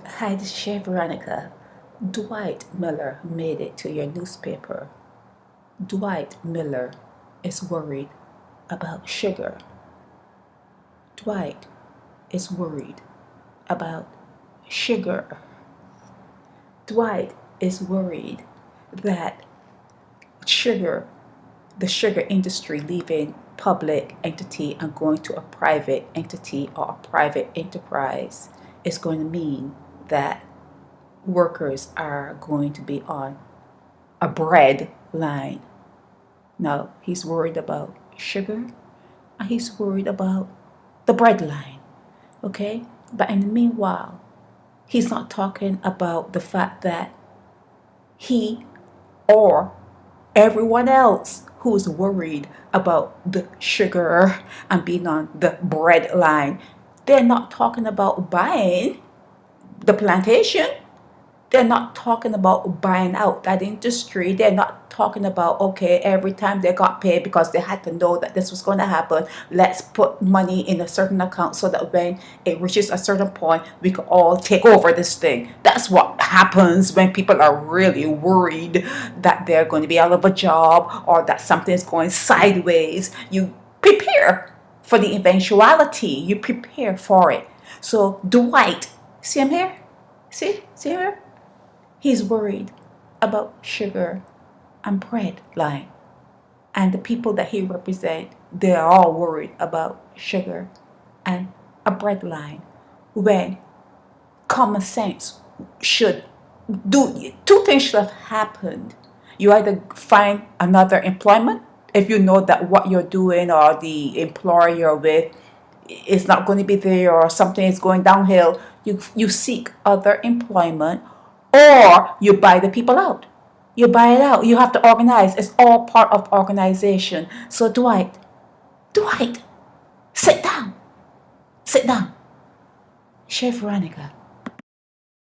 Hi, this is Chef Veronica. Dwight Miller made it to your newspaper. Dwight Miller is worried about sugar. Dwight is worried about sugar. Dwight is worried that sugar, the sugar industry leaving public entity and going to a private entity or a private enterprise is going to mean that workers are going to be on a bread line. Now, he's worried about sugar and he's worried about the bread line. Okay? But in the meanwhile, he's not talking about the fact that he or everyone else who's worried about the sugar and being on the bread line, they're not talking about buying the plantation. They're not talking about buying out that industry. They're not talking about, okay, every time they got paid because they had to know that this was going to happen, let's put money in a certain account so that when it reaches a certain point, we can all take over this thing. That's what happens when people are really worried that they're going to be out of a job or that something is going sideways. You prepare for the eventuality. You prepare for it. So Dwight, see him here? See here? He's worried about sugar and bread line. And the people that he represents, they are all worried about sugar and a bread line. When common sense should do, two things should have happened. You either find another employment if you know that what you're doing or the employer you're with is not going to be there or something is going downhill. You seek other employment, or you buy the people out. You buy it out. You have to organize. It's all part of organization. So Dwight, sit down. Sit down. Chef Veronica.